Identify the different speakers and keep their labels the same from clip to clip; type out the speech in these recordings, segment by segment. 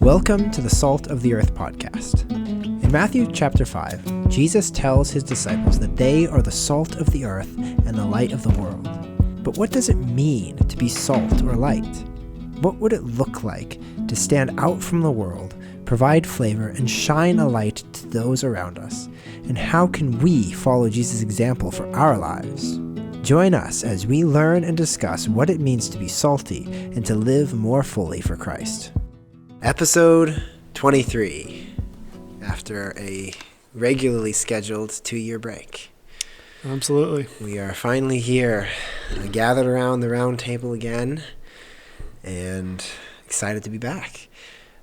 Speaker 1: Welcome to the Salt of the Earth podcast. In Matthew chapter 5, Jesus tells his disciples that they are the salt of the earth and the light of the world. But what does it mean to be salt or light? What would it look like to stand out from the world, provide flavor, and shine a light to those around us? And how can we follow Jesus' example for our lives? Join us as we learn and discuss what it means to be salty and to live more fully for Christ. Episode 23, after a regularly scheduled 2-year break.
Speaker 2: Absolutely.
Speaker 1: We are finally here, gathered around the round table again, and excited to be back.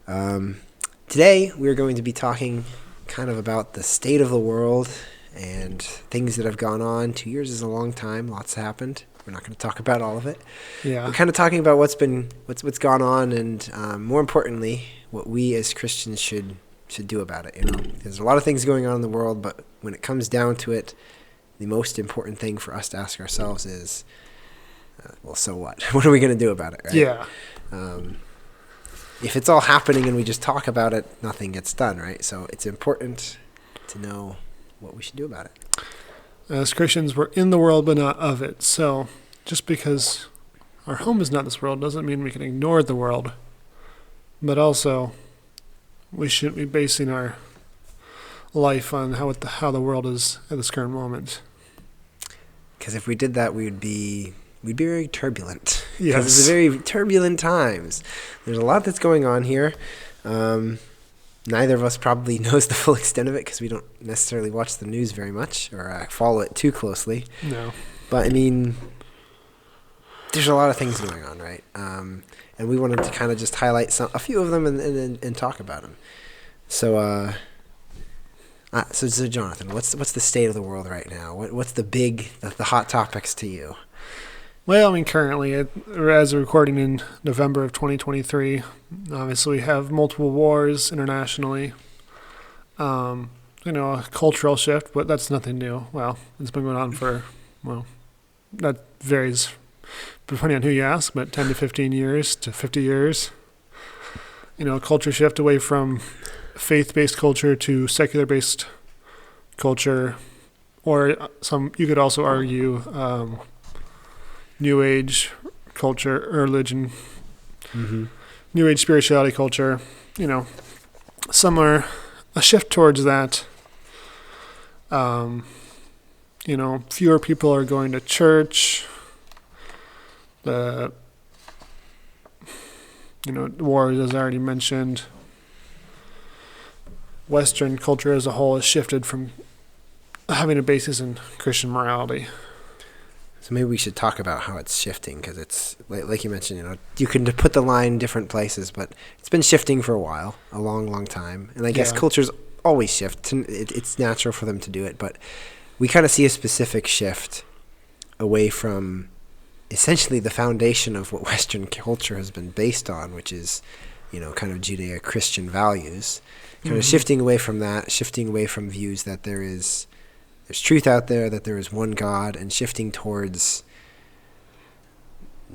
Speaker 1: Today, we're going to be talking kind of about the state of the world and things that have gone on. 2 years is a long time. Lots happened. We're not going to talk about all of it.
Speaker 2: Yeah.
Speaker 1: We're kind of talking about what's gone on, and more importantly, what we as Christians should do about it. You know, there's a lot of things going on in the world, but when it comes down to it, the most important thing for us to ask ourselves is, well, so what? What are we going to do about it? Right?
Speaker 2: Yeah.
Speaker 1: If it's all happening and we just talk about it, nothing gets done, right? So it's important to know what we should do about it.
Speaker 2: As Christians, we're in the world, but not of it. So just because our home is not this world doesn't mean we can ignore the world. But also, we shouldn't be basing our life on how the world is at this current moment.
Speaker 1: Because if we did that, we'd be very turbulent.
Speaker 2: Yes.
Speaker 1: Because it's a very turbulent times. There's a lot that's going on here. Neither of us probably knows the full extent of it because we don't necessarily watch the news very much or follow it too closely.
Speaker 2: No.
Speaker 1: But, I mean, there's a lot of things going on, right? And we wanted to kind of just highlight a few of them and talk about them. So Jonathan, what's the state of the world right now? What's the hot topics to you?
Speaker 2: Well, I mean, currently, as we're recording in November of 2023, obviously we have multiple wars internationally. A cultural shift, but that's nothing new. Well, it's been going on that varies depending on who you ask, but 10 to 15 years to 50 years. Culture shift away from faith-based culture to secular-based culture, or you could also argue New Age culture, or religion, New Age spirituality culture, some are a shift towards that. Fewer people are going to church. The wars, as I already mentioned. Western culture as a whole has shifted from having a basis in Christian morality.
Speaker 1: So maybe we should talk about how it's shifting, because it's, like you mentioned, you can put the line in different places, but it's been shifting for a while, a long, long time. And I guess cultures always shift. It's natural for them to do it, but we kind of see a specific shift away from essentially the foundation of what Western culture has been based on, which is, kind of Judeo-Christian values. Kind of shifting away from that, shifting away from views that there's truth out there, that there is one God, and shifting towards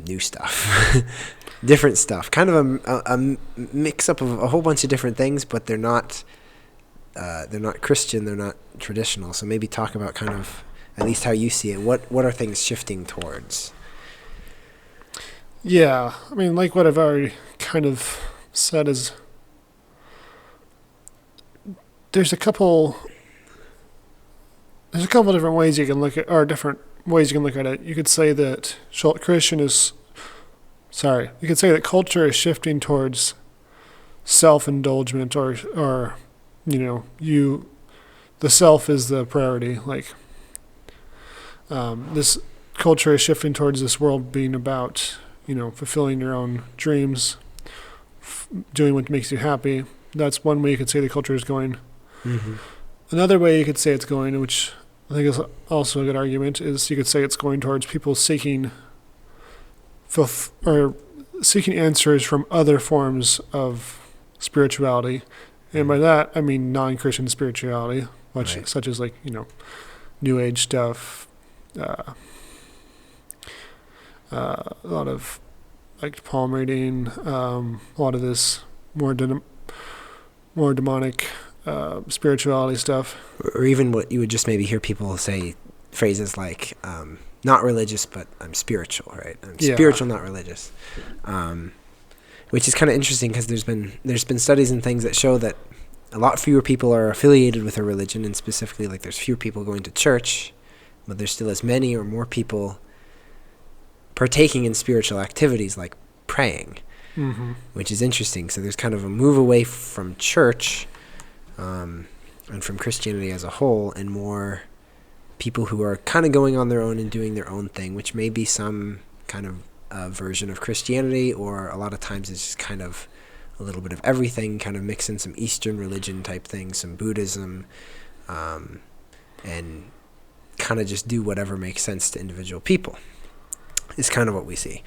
Speaker 1: new stuff, different stuff, kind of a mix-up of a whole bunch of different things, but they're not Christian, they're not traditional. So maybe talk about kind of at least how you see it. What are things shifting towards?
Speaker 2: Yeah, I mean, like what I've already kind of said is there's a couple different ways you can look at, or different ways you can look at it. You could say that you could say that culture is shifting towards self-indulgence, or the self is the priority. Like, this culture is shifting towards this world being about, fulfilling your own dreams, doing what makes you happy. That's one way you could say the culture is going. Mm-hmm. Another way you could say it's going, which I think is also a good argument, is you could say it's going towards people seeking answers from other forms of spirituality. And by that, I mean non-Christian spirituality, such as New Age stuff, a lot of like palm reading, a lot of this more more demonic spirituality stuff.
Speaker 1: Or even what you would just maybe hear people say, phrases like, not religious, but I'm spiritual, right? I'm spiritual, not religious. Which is kind of interesting because there's been studies and things that show that a lot fewer people are affiliated with a religion, and specifically, like, there's fewer people going to church, but there's still as many or more people partaking in spiritual activities like praying, which is interesting. So there's kind of a move away from church and from Christianity as a whole, and more people who are kind of going on their own and doing their own thing, which may be some kind of version of Christianity, or a lot of times it's just kind of a little bit of everything, kind of mix in some Eastern religion type things, some Buddhism, and kind of just do whatever makes sense to individual people. Is kind of what we see.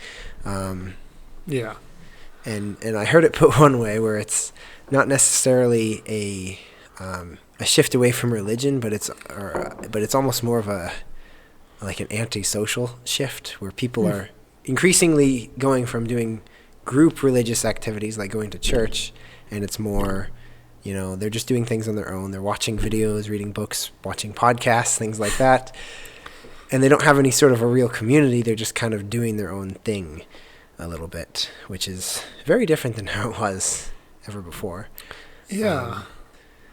Speaker 2: Yeah.
Speaker 1: And I heard it put one way where it's not necessarily a shift away from religion, but it's almost more of like an antisocial shift, where people are increasingly going from doing group religious activities like going to church, and it's more, they're just doing things on their own. They're watching videos, reading books, watching podcasts, things like that. And they don't have any sort of a real community. They're just kind of doing their own thing a little bit, which is very different than how it was ever before.
Speaker 2: Yeah.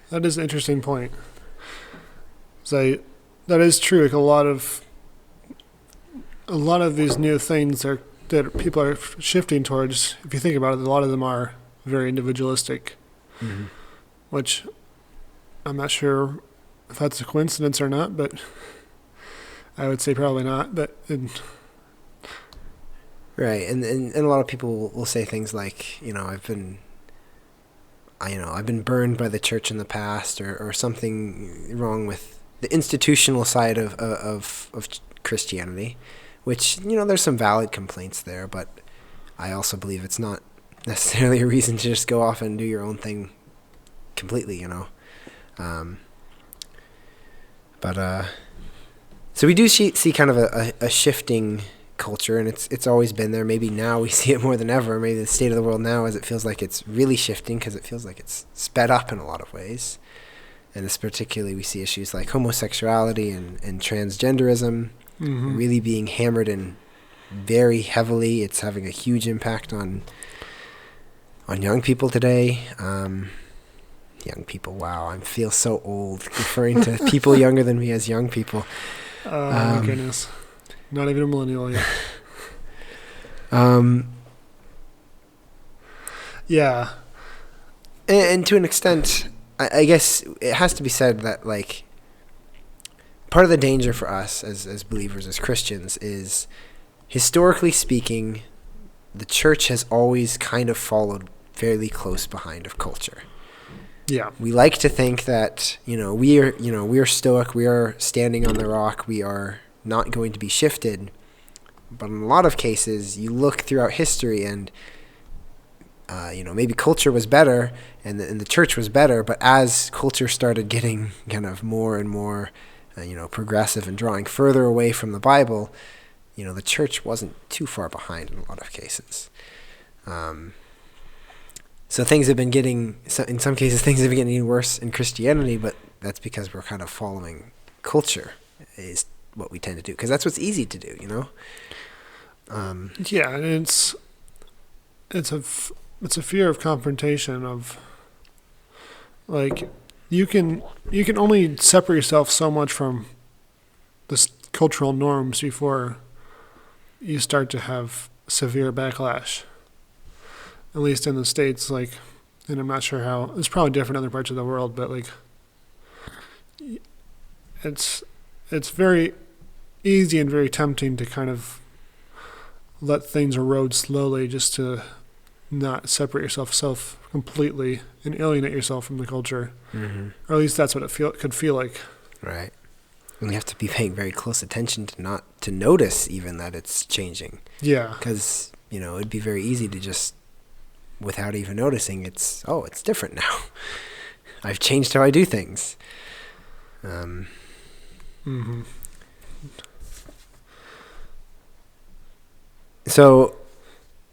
Speaker 2: That is an interesting point. So that is true. Like a lot of these new things that people are shifting towards, if you think about it, a lot of them are very individualistic, which I'm not sure if that's a coincidence or not, but I would say probably not. But
Speaker 1: right, and a lot of people will say things like, I've been burned by the church in the past, or something wrong with the institutional side of Christianity, which, there's some valid complaints there, but I also believe it's not necessarily a reason to just go off and do your own thing completely, So we do see kind of a shifting culture, and it's always been there. Maybe now we see it more than ever. Maybe the state of the world now is it feels like it's really shifting, because it feels like it's sped up in a lot of ways. And this particularly, we see issues like homosexuality and transgenderism really being hammered in very heavily. It's having a huge impact on young people today. Young people, wow, I feel so old referring to people younger than me as young people.
Speaker 2: Oh, my goodness. Not even a millennial yet. Yeah.
Speaker 1: And to an extent, I guess it has to be said that, like, part of the danger for us as believers, as Christians, is, historically speaking, the church has always kind of followed fairly close behind of culture.
Speaker 2: Yeah.
Speaker 1: We like to think that, we are stoic, we are standing on the rock, we are not going to be shifted. But in a lot of cases, you look throughout history and, maybe culture was better and the church was better, but as culture started getting kind of more and more, progressive and drawing further away from the Bible, the church wasn't too far behind in a lot of cases. So things have been getting, in some cases, things have been getting worse in Christianity, but that's because we're kind of following culture is what we tend to do, because that's what's easy to do,
Speaker 2: Yeah, and it's a fear of confrontation of, like, you can only separate yourself so much from the cultural norms before you start to have severe backlash. At least in the States, like, and I'm not sure how, it's probably different in other parts of the world, but, like, it's very easy and very tempting to kind of let things erode slowly, just to not separate yourself completely and alienate yourself from the culture. Or at least that's what it could feel like.
Speaker 1: Right. And you have to be paying very close attention to notice even that it's changing.
Speaker 2: Yeah.
Speaker 1: Because, it'd be very easy to just, without even noticing, it's different now. I've changed how I do things. So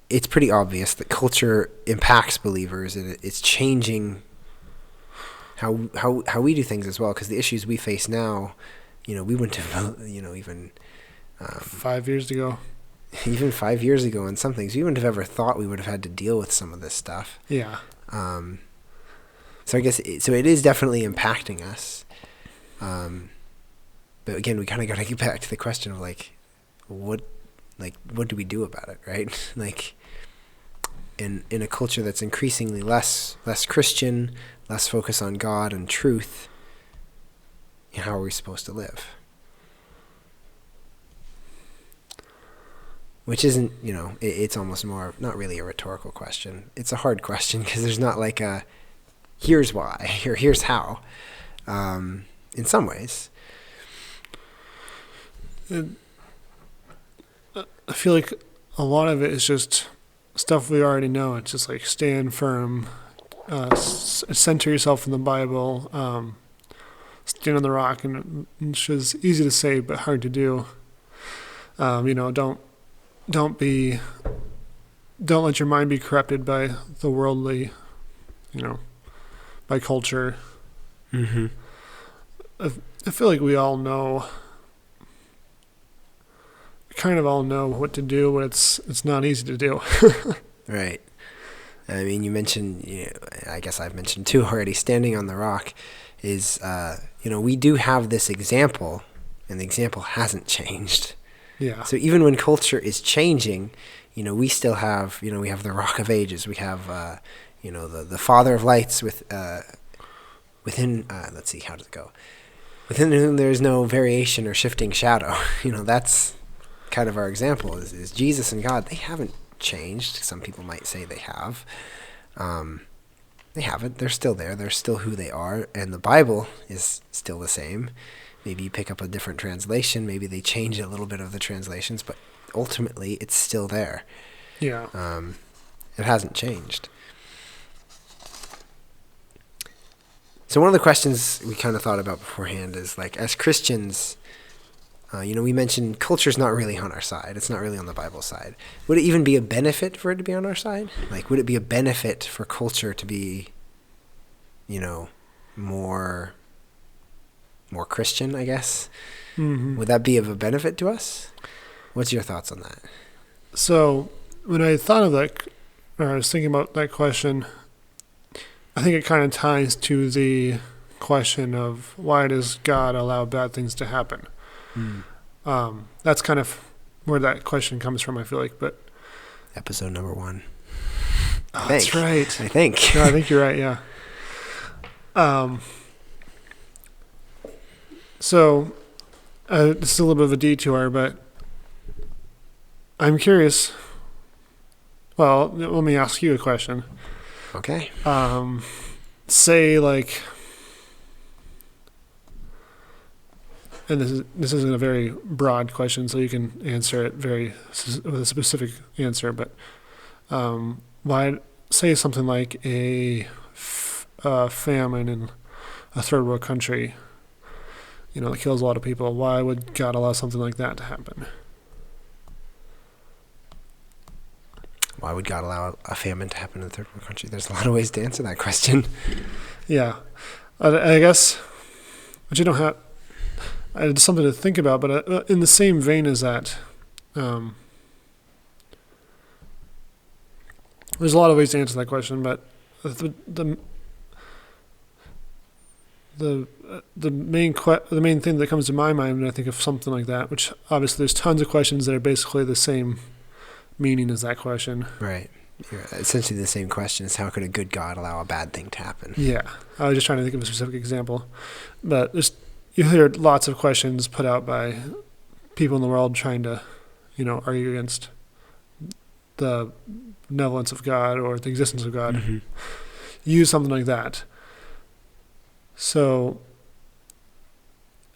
Speaker 1: it's pretty obvious that culture impacts believers, and it's changing how we do things as well, because the issues we face now, we wouldn't have, even
Speaker 2: 5 years ago.
Speaker 1: Even 5 years ago on some things, we wouldn't have ever thought we would have had to deal with some of this stuff.
Speaker 2: Yeah.
Speaker 1: So I guess, so it is definitely impacting us. But again, we kind of got to get back to the question of what do we do about it, right? Like, in a culture that's increasingly less Christian, less focus on God and truth, how are we supposed to live? Which isn't, it's almost more, not really a rhetorical question. It's a hard question because there's not like a, here's why, or here's how, in some ways.
Speaker 2: I feel like a lot of it is just stuff we already know. It's just like stand firm, center yourself in the Bible, stand on the rock, and it's just easy to say but hard to do. Don't let your mind be corrupted by the worldly, by culture.
Speaker 1: Mm-hmm.
Speaker 2: I feel like we all know, kind of all know what to do, but it's not easy to do.
Speaker 1: Right. I mean, you mentioned, I guess I've mentioned too already, standing on the rock is, we do have this example, and the example hasn't changed.
Speaker 2: Yeah.
Speaker 1: So even when culture is changing, we still have, we have the Rock of Ages. We have, the Father of Lights within, let's see, how does it go? Within whom there is no variation or shifting shadow. That's kind of our example is Jesus and God. They haven't changed. Some people might say they have. They haven't. They're still there. They're still who they are. And the Bible is still the same. Maybe you pick up a different translation. Maybe they change a little bit of the translations, but ultimately it's still there.
Speaker 2: Yeah.
Speaker 1: It hasn't changed. So one of the questions we kind of thought about beforehand is, as Christians, we mentioned culture's not really on our side. It's not really on the Bible side. Would it even be a benefit for it to be on our side? Would it be a benefit for culture to be, more Christian, I guess?
Speaker 2: Mm-hmm.
Speaker 1: Would that be of a benefit to us? What's your thoughts on that?
Speaker 2: So when I thought of that, or I was thinking about that question, I think it kind of ties to the question of why does God allow bad things to happen? That's kind of where that question comes from, I feel like. But
Speaker 1: episode number 1.
Speaker 2: Oh, that's right.
Speaker 1: I think.
Speaker 2: No, I think you're right, yeah. So this is a little bit of a detour, but I'm curious. Well, let me ask you a question.
Speaker 1: Okay.
Speaker 2: Say and this isn't a very broad question, so you can answer it with a specific answer. But why say something like a famine in a third world country, that kills a lot of people? Why would God allow something like that to happen?
Speaker 1: Why would God allow a famine to happen in a third world country? There's a lot of ways to answer that question.
Speaker 2: Yeah. I guess, but you don't have, it's something to think about, but in the same vein as that, there's a lot of ways to answer that question, but the main thing that comes to my mind when I think of something like that, which obviously there's tons of questions that are basically the same meaning as that question.
Speaker 1: Right. Essentially the same question is, how could a good God allow a bad thing to happen?
Speaker 2: Yeah. I was just trying to think of a specific example. But you hear lots of questions put out by people in the world trying to, argue against the benevolence of God or the existence of God.
Speaker 1: Mm-hmm.
Speaker 2: Use something like that. So,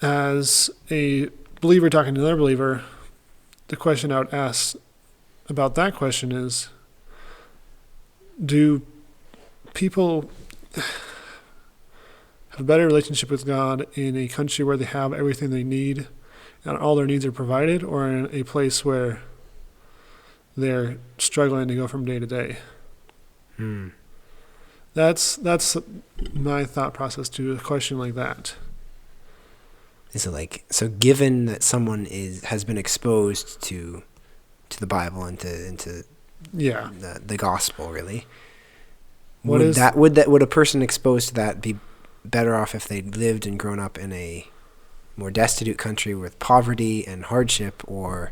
Speaker 2: as a believer talking to another believer, the question I would ask about that question is, do people have a better relationship with God in a country where they have everything they need and all their needs are provided, or in a place where they're struggling to go from day to day? That's my thought process to a question like that.
Speaker 1: Is it like, so given that someone has been exposed to the Bible and into
Speaker 2: Yeah.
Speaker 1: the gospel, really,
Speaker 2: What
Speaker 1: would a person exposed to that be better off if they lived and grown up in a more destitute country with poverty and hardship, or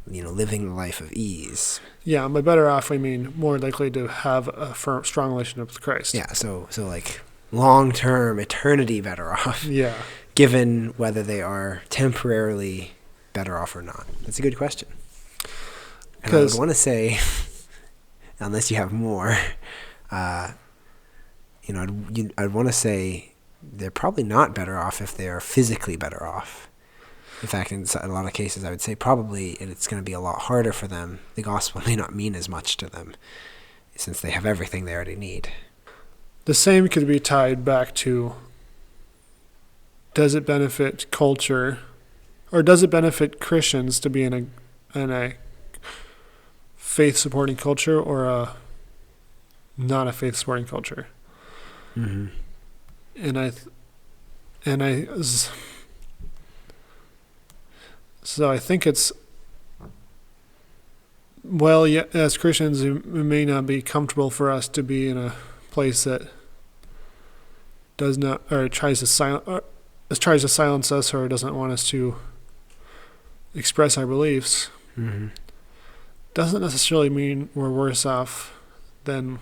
Speaker 1: living the life of ease?
Speaker 2: Yeah, by better off, we mean more likely to have a strong relationship with Christ.
Speaker 1: Yeah, so like long-term, eternity better off.
Speaker 2: Yeah.
Speaker 1: Given whether they are temporarily better off or not. That's a good question. And I would want to say, unless you have more, I'd want to say they're probably not better off if they are physically better off. In fact, in a lot of cases, I would say probably it's going to be a lot harder for them. The gospel may not mean as much to them since they have everything they already need.
Speaker 2: The same could be tied back to, does it benefit culture, or does it benefit Christians to be in a faith-supporting culture or a not a faith-supporting culture?
Speaker 1: Mm-hmm.
Speaker 2: So I think it's, well, yeah, as Christians, it may not be comfortable for us to be in a place that does not, or tries to silence us, or doesn't want us to express our beliefs.
Speaker 1: Mm-hmm.
Speaker 2: Doesn't necessarily mean we're worse off than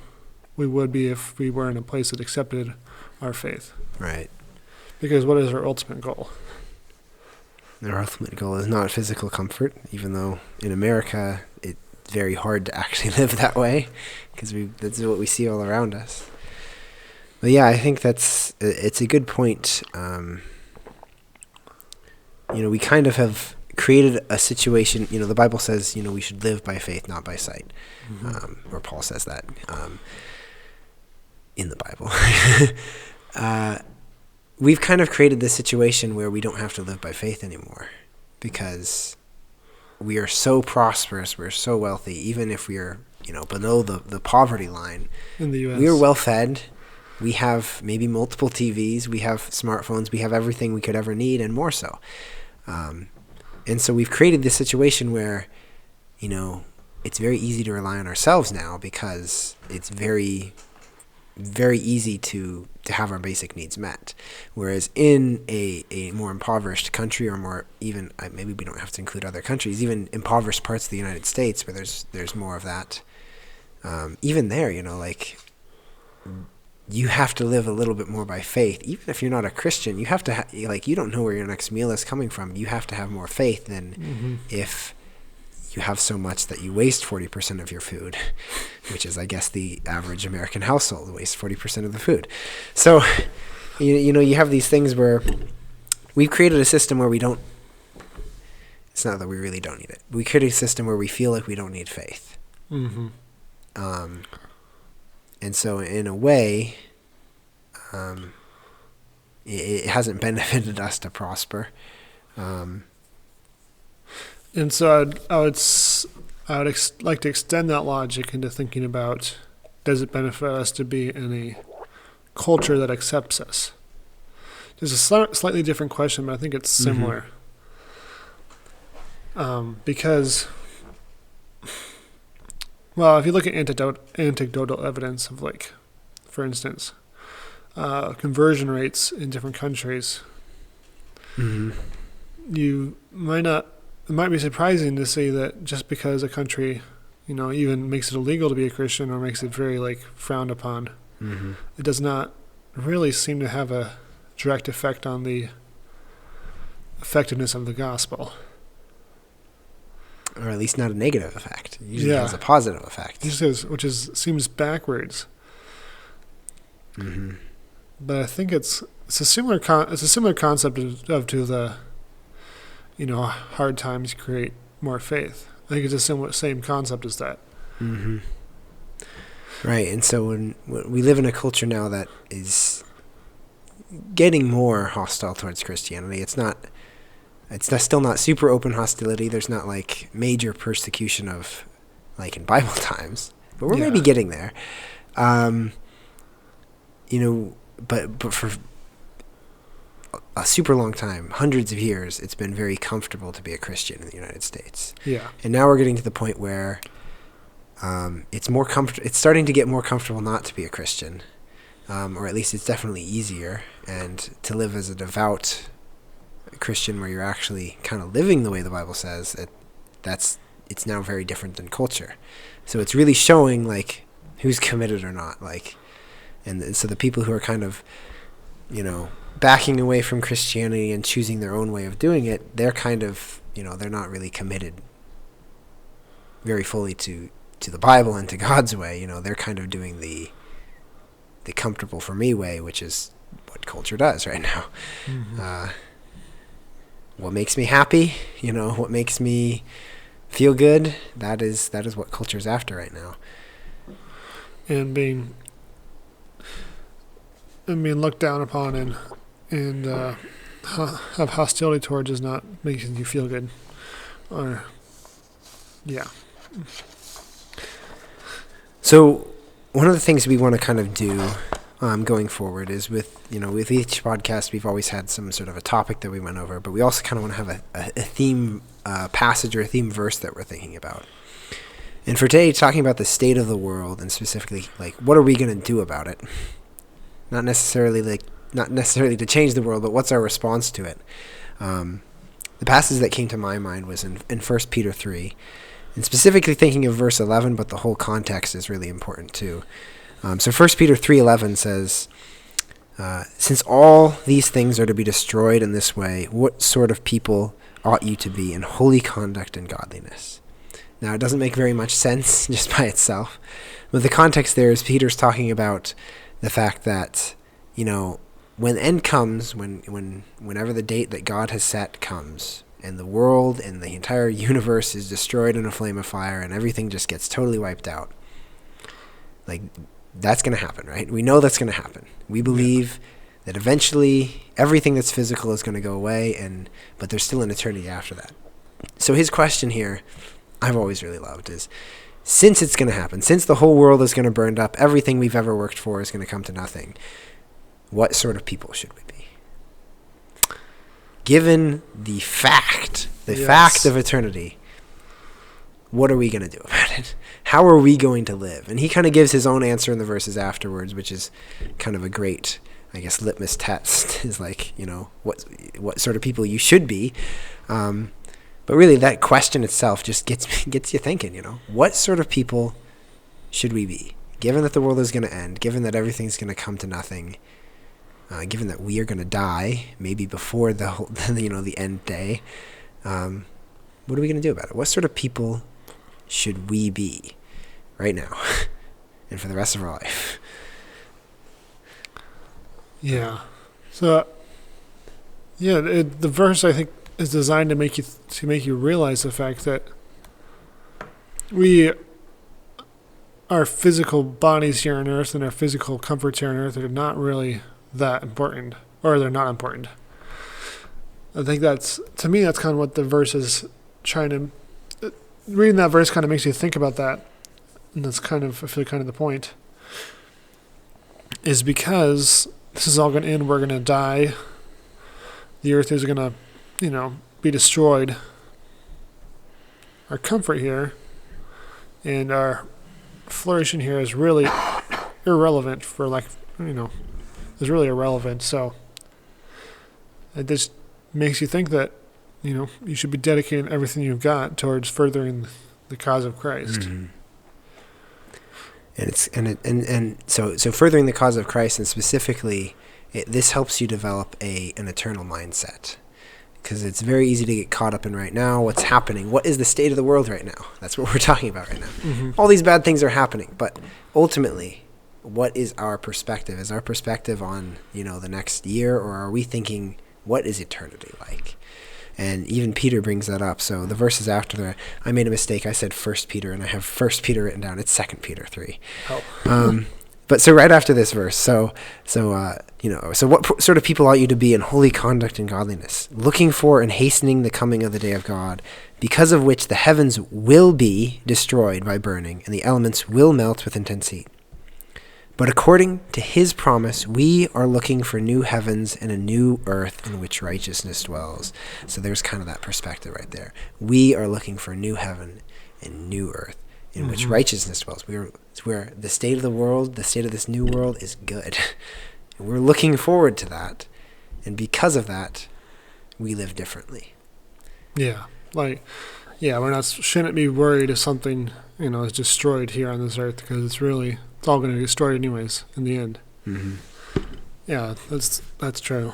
Speaker 2: we would be if we were in a place that accepted our faith.
Speaker 1: Right.
Speaker 2: Because what is our ultimate goal?
Speaker 1: Their ultimate goal is not physical comfort, even though in America it's very hard to actually live that way, because that's what we see all around us. But yeah, I think it's a good point. We kind of have created a situation. The Bible says we should live by faith, not by sight, mm-hmm. Or Paul says that in the Bible. We've kind of created this situation where we don't have to live by faith anymore because we are so prosperous, we're so wealthy, even if we are, below the poverty line.
Speaker 2: In the U.S.
Speaker 1: We are well fed. We have maybe multiple TVs, we have smartphones, we have everything we could ever need and more so. And so we've created this situation where, it's very easy to rely on ourselves now because it's very, very easy to have our basic needs met. Whereas in a more impoverished country, or more even, maybe we don't have to include other countries, even impoverished parts of the United States where there's more of that, even there, you have to live a little bit more by faith. Even if you're not a Christian, you have to you don't know where your next meal is coming from. You have to have more faith than mm-hmm. if you have so much that you waste 40% of your food, which is, I guess, the average American household wastes 40% of the food. So, you have these things where we've created a system where we don't. It's not that we really don't need it. We created a system where we feel like we don't need faith.
Speaker 2: Mm-hmm.
Speaker 1: And so, in a way, it hasn't benefited us to prosper.
Speaker 2: And so I would like to extend that logic into thinking about, does it benefit us to be in a culture that accepts us? There's a slightly different question, but I think it's similar. Mm-hmm. Because, well, if you look at anecdotal evidence of, for instance, conversion rates in different countries,
Speaker 1: mm-hmm.
Speaker 2: It might be surprising to see that just because a country, even makes it illegal to be a Christian or makes it very, frowned upon,
Speaker 1: mm-hmm.
Speaker 2: it does not really seem to have a direct effect on the effectiveness of the gospel.
Speaker 1: Or at least not a negative effect. It usually has a positive effect.
Speaker 2: Which seems backwards.
Speaker 1: Mm-hmm.
Speaker 2: But I think it's a similar concept to the, hard times create more faith. I think it's a same concept as that.
Speaker 1: Mm-hmm. Right, and so when we live in a culture now that is getting more hostile towards Christianity, it's still not super open hostility. There's not major persecution of in Bible times, but we're maybe getting there. but for a super long time, hundreds of years, it's been very comfortable to be a Christian in the United States.
Speaker 2: Yeah.
Speaker 1: And now we're getting to the point where it's starting to get more comfortable not to be a Christian, or at least it's definitely easier. And to live as a devout Christian, where you're actually kind of living the way the Bible says, it's now very different than culture. So it's really showing like who's committed or not. And so the people who are kind of, backing away from Christianity and choosing their own way of doing it, they're kind of, they're not really committed very fully to the Bible and to God's way. They're kind of doing the comfortable for me way, which is what culture does right now. Mm-hmm. What makes me happy, what makes me feel good, that is what culture's after right now.
Speaker 2: And being looked down upon and have hostility towards is not making you feel good.
Speaker 1: So one of the things we want to kind of do going forward is with each podcast, we've always had some sort of a topic that we went over, but we also kind of want to have a theme passage or a theme verse that we're thinking about. And for today, talking about the state of the world and specifically, like, what are we going to do about it? Not necessarily to change the world, but what's our response to it? The passage that came to my mind was in 1 Peter 3, and specifically thinking of verse 11, but the whole context is really important too. So 1 Peter 3:11 says, since all these things are to be destroyed in this way, what sort of people ought you to be in holy conduct and godliness? Now, it doesn't make very much sense just by itself, but the context there is Peter's talking about the fact that, when the end comes, whenever the date that God has set comes, and the world and the entire universe is destroyed in a flame of fire and everything just gets totally wiped out, like, that's going to happen, right? We know that's going to happen. We believe that eventually everything that's physical is going to go away, but there's still an eternity after that. So his question here, I've always really loved, is since it's going to happen, since the whole world is going to burn up, everything we've ever worked for is going to come to nothing, what sort of people should we be? Given the fact of eternity, what are we going to do about it? How are we going to live? And he kind of gives his own answer in the verses afterwards, which is kind of a great, I guess, litmus test, is like, what sort of people you should be. But really, that question itself just gets you thinking, what sort of people should we be? Given that the world is going to end, given that everything's going to come to nothing, given that we are going to die, maybe before the end day, what are we going to do about it? What sort of people should we be right now and for the rest of our life?
Speaker 2: Yeah. So, the verse, I think, is designed to make you realize the fact that our physical bodies here on earth and our physical comforts here on earth are not really that important, or they're not important. I think to me, that's kind of what the verse is trying to, reading that verse kind of makes you think about that. And that's kind of, I feel kind of the point, is because this is all going to end, we're going to die, the earth is going to, be destroyed. Our comfort here and our flourishing here is really irrelevant is really irrelevant. So it just makes you think that, you should be dedicating everything you've got towards furthering the cause of Christ.
Speaker 1: Mm-hmm. So furthering the cause of Christ, and specifically, this helps you develop an eternal mindset. Because it's very easy to get caught up in right now, what's happening, what is the state of the world right now? That's what we're talking about right now. Mm-hmm. All these bad things are happening, but ultimately, what is our perspective? Is our perspective on, the next year, or are we thinking, what is eternity like? And even Peter brings that up. So the verses after that, I made a mistake. I said 1 Peter, and I have 1 Peter written down. It's 2 Peter 3. Oh. But so right after this verse, so what sort of people ought you to be in holy conduct and godliness, looking for and hastening the coming of the day of God, because of which the heavens will be destroyed by burning, and the elements will melt with intense heat. But according to his promise, we are looking for new heavens and a new earth in which righteousness dwells. So there's kind of that perspective right there. We are looking for a new heaven and new earth in which righteousness dwells. It's where the state of the world, the state of this new world is good. And we're looking forward to that. And because of that, we live differently.
Speaker 2: Yeah. Shouldn't be worried if something, is destroyed here on this earth, because it's all going to get destroyed anyways in the end.
Speaker 1: Mm-hmm.
Speaker 2: Yeah, that's true.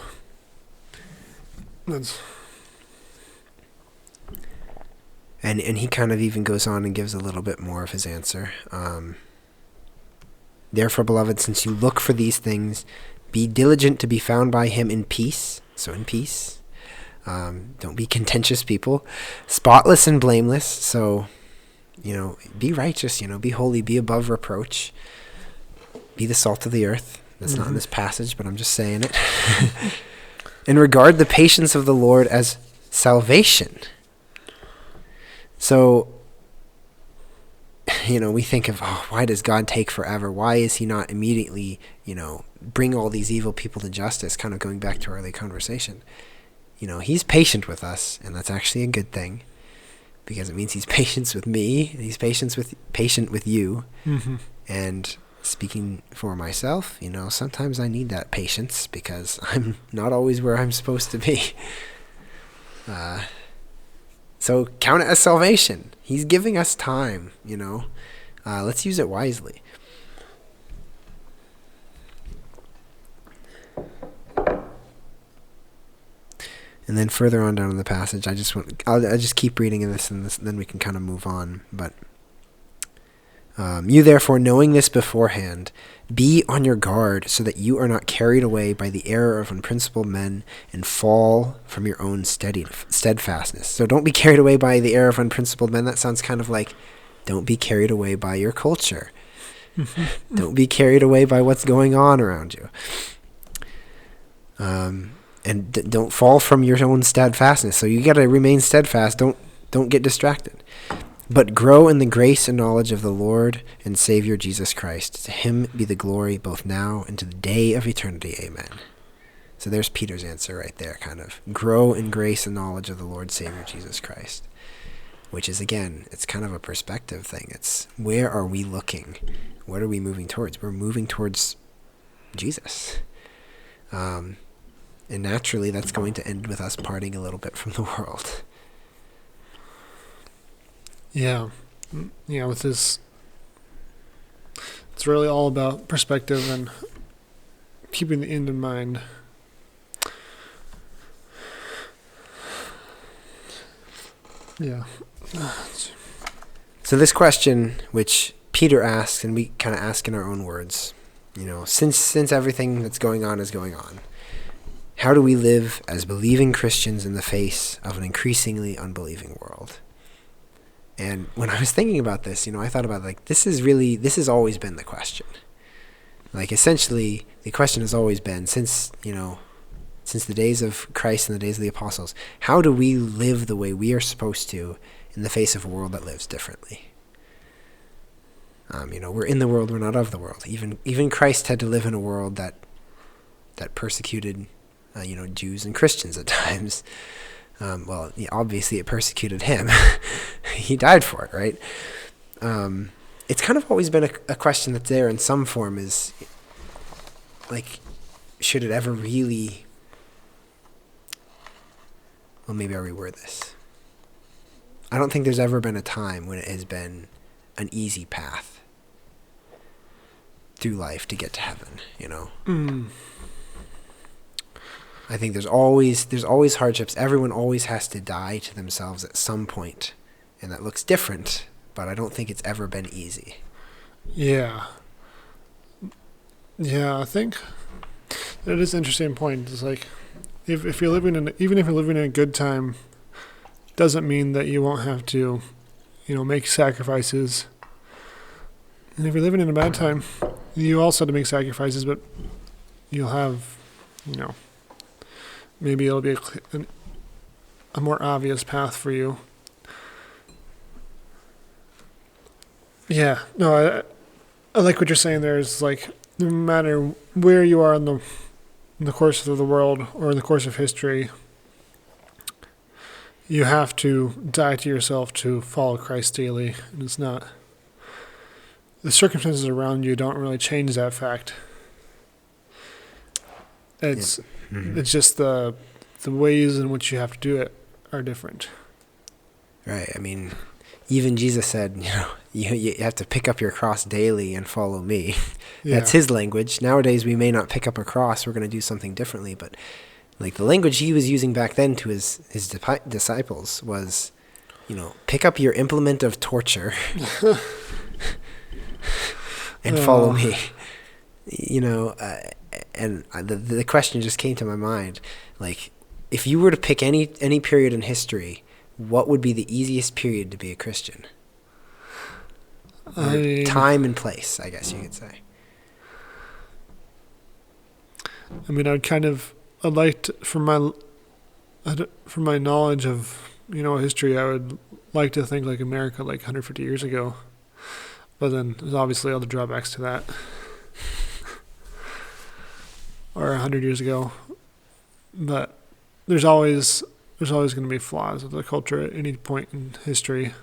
Speaker 1: And he kind of even goes on and gives a little bit more of his answer. Therefore, beloved, since you look for these things, be diligent to be found by him in peace. So in peace. Don't be contentious people. Spotless and blameless. So, be righteous, be holy, be above reproach. Be the salt of the earth. That's not in this passage, but I'm just saying it. And regard the patience of the Lord as salvation. So, we think of, why does God take forever? Why is he not immediately, bring all these evil people to justice? Kind of going back to our early conversation. He's patient with us, and that's actually a good thing, because it means he's patient with me, and he's patient with you.
Speaker 2: Mm-hmm. And
Speaker 1: speaking for myself, sometimes I need that patience because I'm not always where I'm supposed to be. So count it as salvation. He's giving us time, let's use it wisely. And then further on down in the passage, I'll just keep reading this, and then we can kind of move on. But you therefore, knowing this beforehand, be on your guard, so that you are not carried away by the error of unprincipled men and fall from your own steadfastness. So don't be carried away by the error of unprincipled men. That sounds kind of like, don't be carried away by your culture. Don't be carried away by what's going on around you. And don't fall from your own steadfastness. So you got to remain steadfast. Don't get distracted. But grow in the grace and knowledge of the Lord and Savior Jesus Christ. To him be the glory both now and to the day of eternity. Amen. So there's Peter's answer right there, kind of. Grow in grace and knowledge of the Lord Savior Jesus Christ. Which is, again, it's kind of a perspective thing. It's, where are we looking? What are we moving towards? We're moving towards Jesus. And naturally, that's going to end with us parting a little bit from the world.
Speaker 2: Yeah. With this, it's really all about perspective and keeping the end in mind. Yeah.
Speaker 1: So this question, which Peter asks, and we kind of ask in our own words, since everything that's going on is going on, how do we live as believing Christians in the face of an increasingly unbelieving world? And when I was thinking about this, I thought about, this has always been the question. Essentially, the question has always been, since the days of Christ and the days of the apostles, how do we live the way we are supposed to in the face of a world that lives differently? We're in the world, we're not of the world. Even Christ had to live in a world that persecuted Jews and Christians at times. Obviously it persecuted him. He died for it, right? It's kind of always been a question that's there in some form, is should it ever really... Well, maybe I'll reword this. I don't think there's ever been a time when it has been an easy path through life to get to heaven, I think there's always hardships. Everyone always has to die to themselves at some point, and that looks different, but I don't think it's ever been easy.
Speaker 2: Yeah. Yeah, I think that is an interesting point. It's if you're living even if you're living in a good time, doesn't mean that you won't have to, make sacrifices. And if you're living in a bad time, you also have to make sacrifices, but you'll have, maybe it'll be a more obvious path for you. Yeah, no, I like what you're saying there. Is no matter where you are in the course of the world or in the course of history, you have to die to yourself to follow Christ daily. And it's not, the circumstances around you don't really change that fact. It's just the ways in which you have to do it are different.
Speaker 1: Right. I mean, even Jesus said, you have to pick up your cross daily and follow me.
Speaker 2: Yeah.
Speaker 1: That's his language. Nowadays, we may not pick up a cross. We're going to do something differently. But like the language he was using back then to his disciples was, pick up your implement of torture and follow me. And the question just came to my mind, like, if you were to pick any period in history, what would be the easiest period to be a Christian? Time and place, I guess you could say.
Speaker 2: I mean, I'd like to, from my knowledge of, history, I would like to think like America like 150 years ago. But then there's obviously other drawbacks to that. Or 100 years ago. But there's always going to be flaws with the culture at any point in history.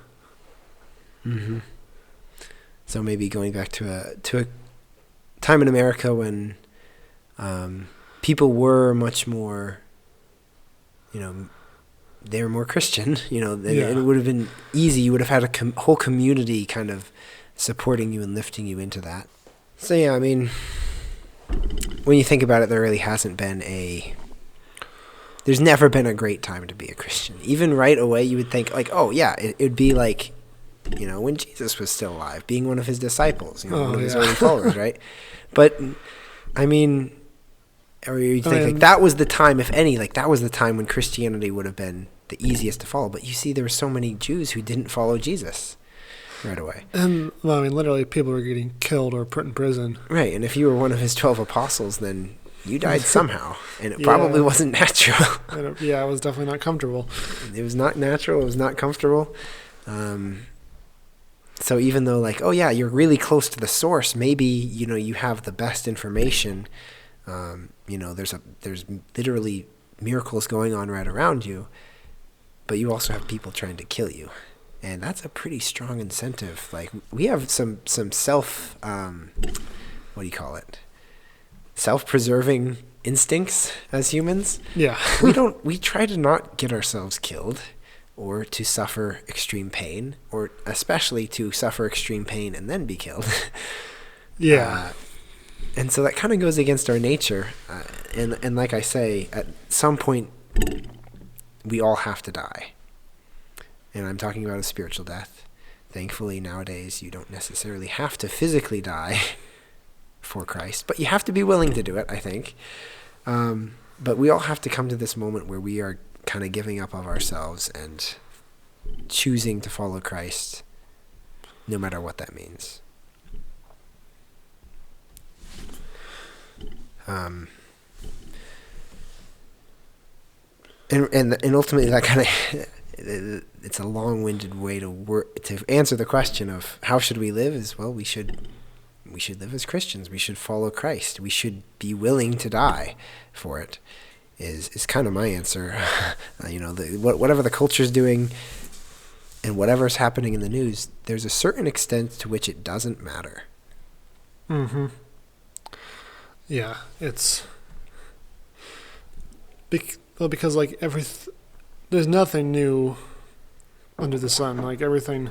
Speaker 1: Mm-hmm. So maybe going back to a time in America when people were much more, they were more Christian. It would have been easy. You would have had a whole community kind of supporting you and lifting you into that. So yeah, I mean, when you think about it, there really hasn't been there's never been a great time to be a Christian. Even right away, you would think like, oh yeah, it would be like, when Jesus was still alive, being one of his disciples, one of his early followers, right? But I mean, or you think like that was the time, if any, like that was the time when Christianity would have been the easiest to follow. But you see, there were so many Jews who didn't follow Jesus right away.
Speaker 2: And literally, people were getting killed or put in prison.
Speaker 1: Right, and if you were one of his 12 apostles, then you died somehow, and it probably wasn't natural.
Speaker 2: It was definitely not comfortable.
Speaker 1: It was not natural. It was not comfortable. So even though, like, oh yeah, you're really close to the source, maybe you have the best information. There's literally miracles going on right around you, but you also have people trying to kill you, and that's a pretty strong incentive. Like we have some self, what do you call it? Self-preserving instincts as humans.
Speaker 2: Yeah.
Speaker 1: We try to not get ourselves killed or to suffer extreme pain, or especially to suffer extreme pain and then be killed.
Speaker 2: Yeah.
Speaker 1: And so that kind of goes against our nature. And like I say, at some point, we all have to die. And I'm talking about a spiritual death. Thankfully, nowadays, you don't necessarily have to physically die for Christ, but you have to be willing to do it, I think. But we all have to come to this moment where we are kind of giving up of ourselves and choosing to follow Christ, no matter what that means. And ultimately, that kind of it's a long-winded way to answer the question of how should we live. Is we should live as Christians. We should follow Christ. We should be willing to die for it. Is kind of my answer. Whatever the culture's doing and whatever's happening in the news, there's a certain extent to which it doesn't matter.
Speaker 2: Mm-hmm. Yeah, it's because like there's nothing new under the sun. Like everything,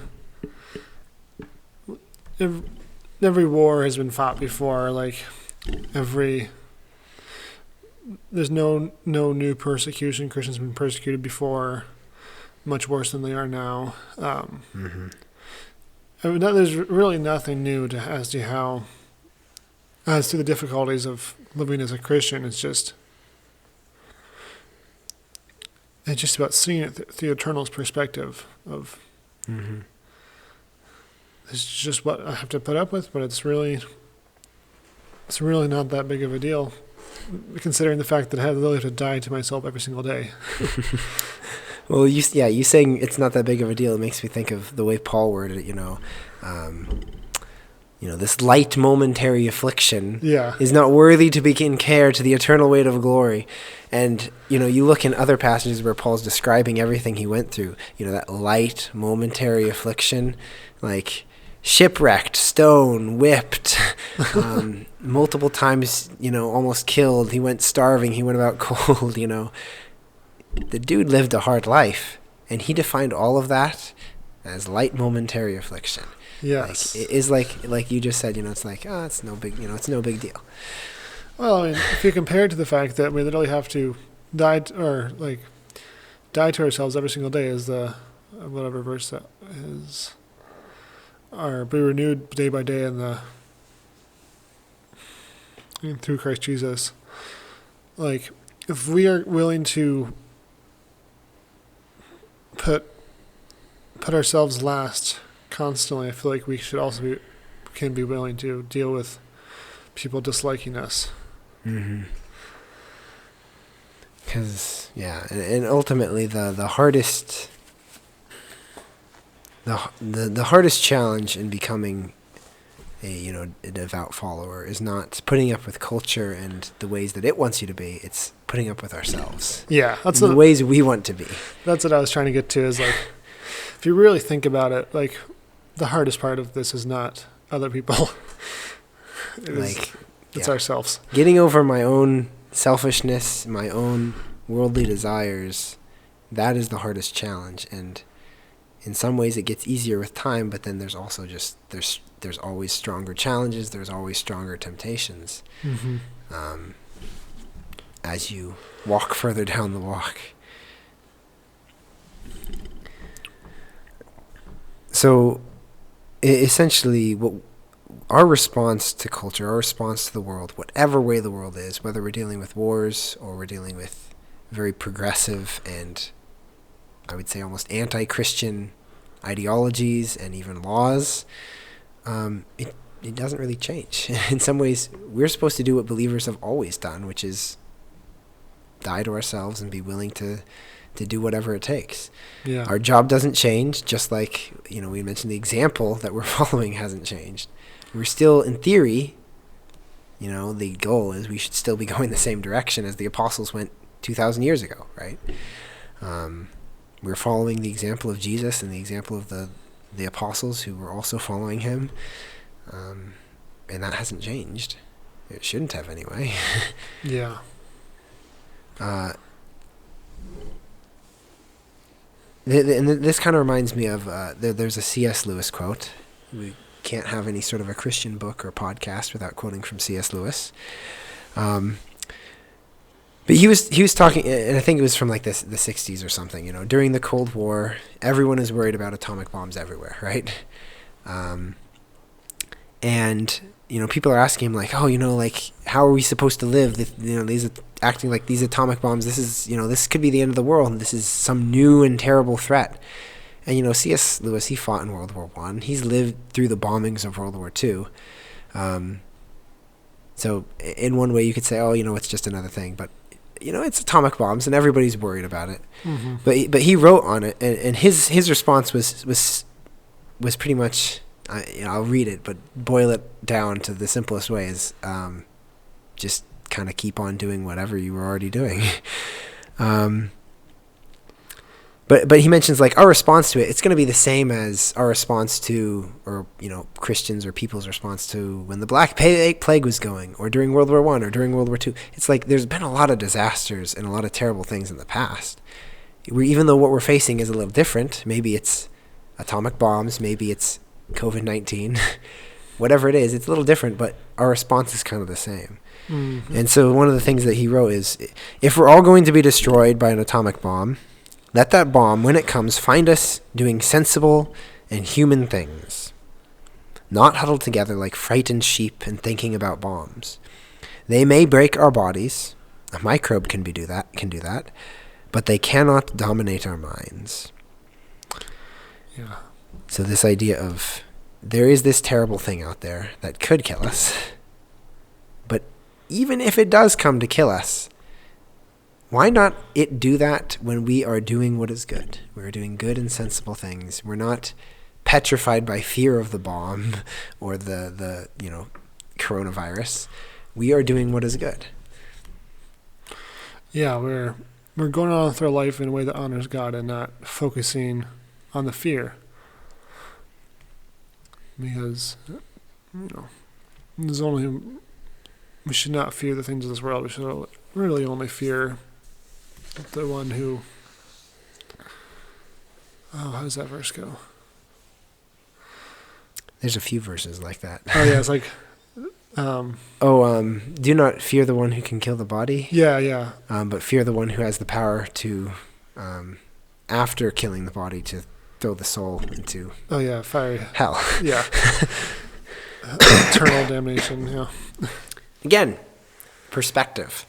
Speaker 2: every war has been fought before. Like there's no new persecution. Christians have been persecuted before, much worse than they are now. There's really nothing new as to the difficulties of living as a Christian. It's just about seeing it through the eternal's perspective of it's just what I have to put up with, but it's really not that big of a deal, considering the fact that I literally have to die to myself every single day.
Speaker 1: Well, you saying it's not that big of a deal, it makes me think of the way Paul worded it, this light momentary affliction
Speaker 2: Yeah.
Speaker 1: is not worthy to be in care to the eternal weight of glory. And, you look in other passages where Paul's describing everything he went through, that light momentary affliction, like shipwrecked, stoned, whipped, multiple times, almost killed. He went starving. He went about cold, The dude lived a hard life, and he defined all of that as light momentary affliction.
Speaker 2: Yes.
Speaker 1: Like, it is like you just said, it's like, it's no big, it's no big deal.
Speaker 2: Well, I mean, if you compare it to the fact that we literally have to die to ourselves every single day, is the whatever verse that is, or be renewed day by day through Christ Jesus. Like, if we are willing to put ourselves last constantly, I feel like we should also can be willing to deal with people disliking us.
Speaker 1: Mm-hmm. Because, and ultimately the hardest the hardest challenge in becoming a devout follower is not putting up with culture and the ways that it wants you to be. It's putting up with ourselves.
Speaker 2: Yeah, that's
Speaker 1: the ways we want to be.
Speaker 2: That's what I was trying to get to. Is like, if you really think about it, like, the hardest part of this is not other people. It's ourselves.
Speaker 1: Getting over my own selfishness, my own worldly desires, that is the hardest challenge. And in some ways it gets easier with time, but then there's also there's always stronger challenges, there's always stronger temptations.
Speaker 2: Mm-hmm.
Speaker 1: As you walk further down the walk. So essentially, what our response to culture, our response to the world, whatever way the world is, whether we're dealing with wars or we're dealing with very progressive and I would say almost anti-Christian ideologies and even laws, it doesn't really change. In some ways, we're supposed to do what believers have always done, which is die to ourselves and be willing to do whatever it takes.
Speaker 2: Yeah.
Speaker 1: Our job doesn't change, just like, we mentioned the example that we're following hasn't changed. We're still, in theory, the goal is we should still be going the same direction as the apostles went 2,000 years ago, right? We're following the example of Jesus and the example of the apostles who were also following him. And that hasn't changed. It shouldn't have anyway.
Speaker 2: Yeah.
Speaker 1: And this kind of reminds me of, there's a C.S. Lewis quote. We can't have any sort of a Christian book or podcast without quoting from C.S. Lewis. But he was talking, and I think it was from like the 60s or something, during the Cold War, everyone is worried about atomic bombs everywhere, right? And, people are asking him like, like, how are we supposed to live? These acting like these atomic bombs, this is, this could be the end of the world, and this is some new and terrible threat. And, C.S. Lewis, he fought in World War I. He's lived through the bombings of World War II. So in one way you could say, it's just another thing. But, it's atomic bombs, and everybody's worried about it.
Speaker 2: Mm-hmm.
Speaker 1: But he wrote on it, and his response was pretty much, I'll read it, but boil it down to the simplest way is just kind of keep on doing whatever you were already doing. But he mentions like our response to it, it's going to be the same as our response to, or Christians or people's response to when the Black Plague was going, or during World War I, or during World War II. It's like there's been a lot of disasters and a lot of terrible things in the past. Even though what we're facing is a little different, maybe it's atomic bombs, maybe it's COVID-19, whatever it is, it's a little different, but our response is kind of the same.
Speaker 2: Mm-hmm.
Speaker 1: And so one of the things that he wrote is, if we're all going to be destroyed by an atomic bomb, let that bomb, when it comes, find us doing sensible and human things, not huddled together like frightened sheep and thinking about bombs. They may break our bodies, a microbe can do that, but they cannot dominate our minds.
Speaker 2: Yeah.
Speaker 1: So this idea of there is this terrible thing out there that could kill us, but even if it does come to kill us, why not it do that when we are doing what is good? We're doing good and sensible things. We're not petrified by fear of the bomb or the coronavirus. We are doing what is good.
Speaker 2: Yeah, we're going on with our life in a way that honors God and not focusing on the fear. Because, we should not fear the things of this world. We should really only fear the one who, how does that verse go?
Speaker 1: There's a few verses like that.
Speaker 2: Oh yeah, it's like,
Speaker 1: do not fear the one who can kill the body.
Speaker 2: Yeah.
Speaker 1: But fear the one who has the power to, after killing the body, to throw the soul into
Speaker 2: fire.
Speaker 1: Hell.
Speaker 2: Yeah. Eternal damnation, yeah.
Speaker 1: Again, perspective.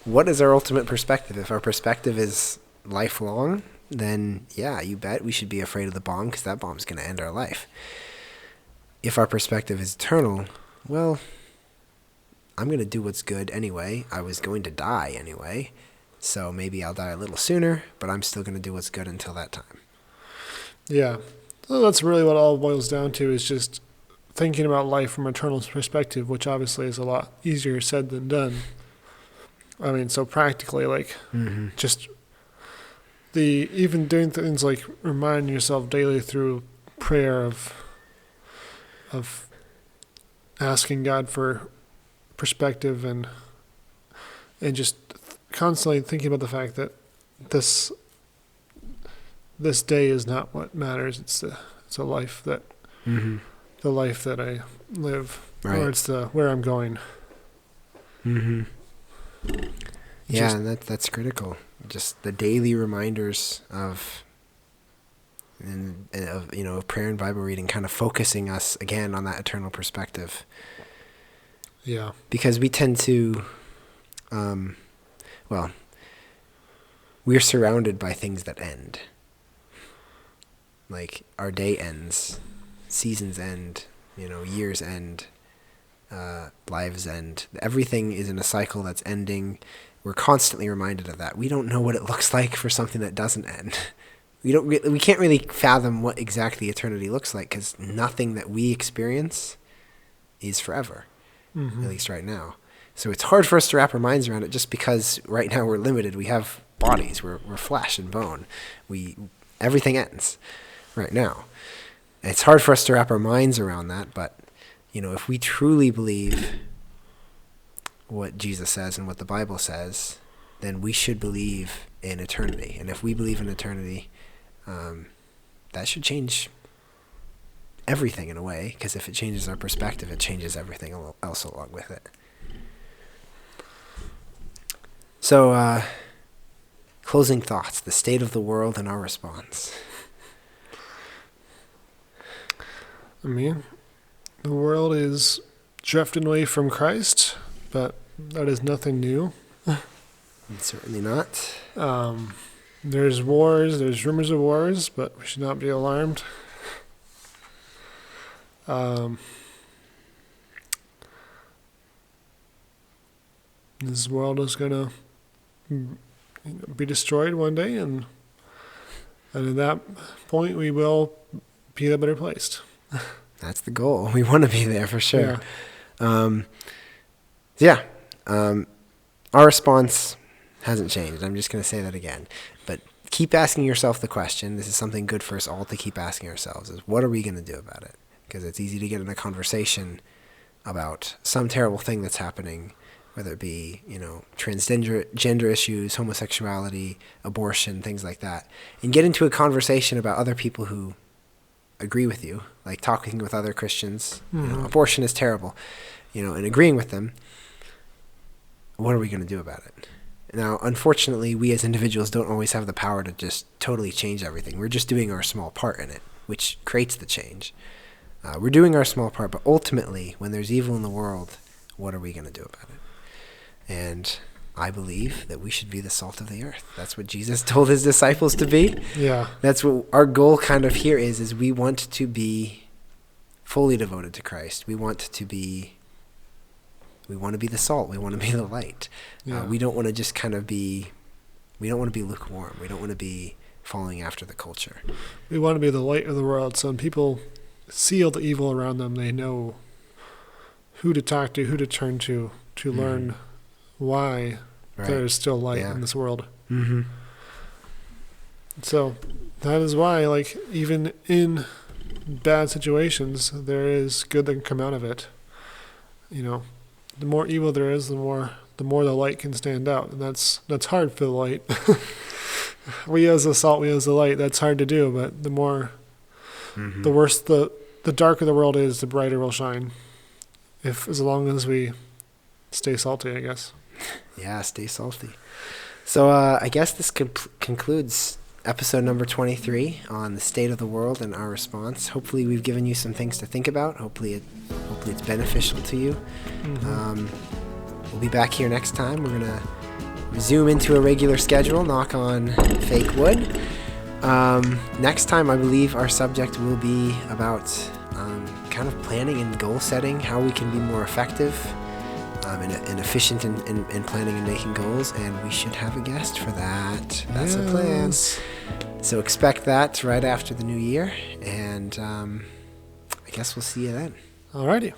Speaker 1: What is our ultimate perspective? If our perspective is lifelong, then yeah, you bet we should be afraid of the bomb because that bomb's going to end our life. If our perspective is eternal, well, I'm going to do what's good anyway. I was going to die anyway, so maybe I'll die a little sooner, but I'm still going to do what's good until that time.
Speaker 2: Yeah. So that's really what it all boils down to, is just thinking about life from an eternal perspective, which obviously is a lot easier said than done. I mean, so practically, like, just even doing things like reminding yourself daily through prayer of asking God for perspective and just constantly thinking about the fact that this day is not what matters. It's a life that the life that I live,
Speaker 1: right.
Speaker 2: Or it's where I'm going.
Speaker 1: Yeah, and that's critical. Just the daily reminders of prayer and Bible reading, kind of focusing us again on that eternal perspective.
Speaker 2: Yeah.
Speaker 1: Because we tend to, we're surrounded by things that end. Like our day ends, seasons end, years end, lives end. Everything is in a cycle that's ending. We're constantly reminded of that. We don't know what it looks like for something that doesn't end. We can't really fathom what exactly eternity looks like because nothing that we experience is forever, at least right now. So it's hard for us to wrap our minds around it just because right now we're limited. We have bodies. We're flesh and bone. Everything ends right now. And it's hard for us to wrap our minds around that, but if we truly believe what Jesus says and what the Bible says, then we should believe in eternity. And if we believe in eternity, that should change everything in a way, because if it changes our perspective, it changes everything else along with it. So, closing thoughts, the state of the world and our response.
Speaker 2: I mean, the world is drifting away from Christ, but that is nothing new.
Speaker 1: Certainly not.
Speaker 2: There's wars, there's rumors of wars, but we should not be alarmed. This world is going to be destroyed one day, and at that point we will be a better place.
Speaker 1: That's the goal. We want to be there for sure.
Speaker 2: Yeah.
Speaker 1: Our response hasn't changed. I'm just going to say that again. But keep asking yourself the question. This is something good for us all to keep asking ourselves, is what are we going to do about it? Because it's easy to get in a conversation about some terrible thing that's happening, whether it be, transgender issues, homosexuality, abortion, things like that, and get into a conversation about other people who agree with you, like talking with other Christians. Abortion is terrible, and agreeing with them. What are we going to do about it? Now, unfortunately, we as individuals don't always have the power to just totally change everything. We're just doing our small part in it, which creates the change. We're doing our small part, but ultimately, when there's evil in the world, what are we going to do about it? And I believe that we should be the salt of the earth. That's what Jesus told his disciples to be.
Speaker 2: Yeah.
Speaker 1: That's what our goal kind of here is we want to be fully devoted to Christ. We want to be the salt. We want to be the light.
Speaker 2: Yeah.
Speaker 1: We don't want to just kind of we don't want to be lukewarm. We don't want to be following after the culture.
Speaker 2: We want to be the light of the world, so when people see all the evil around them, they know who to talk to, who to turn to learn why there is still light in this world.
Speaker 1: Mm-hmm.
Speaker 2: So that is why, like, even in bad situations, there is good that can come out of it. You know, the more evil there is, the more the light can stand out, and that's hard for the light. We as the salt, we as the light. That's hard to do, but the more, the worse the darker the world is, the brighter we'll shine. As long as we stay salty, I guess.
Speaker 1: Yeah, stay salty. So I guess this concludes episode number 23 on the state of the world and our response. Hopefully we've given you some things to think about. Hopefully it's beneficial to you. We'll be back here next time. We're going to resume into a regular schedule, knock on fake wood. Next time, I believe our subject will be about kind of planning and goal setting, how we can be more effective and efficient in planning and making goals, and we should have a guest for that. That's the plan. So expect that right after the new year, and I guess we'll see you then.
Speaker 2: Alrighty.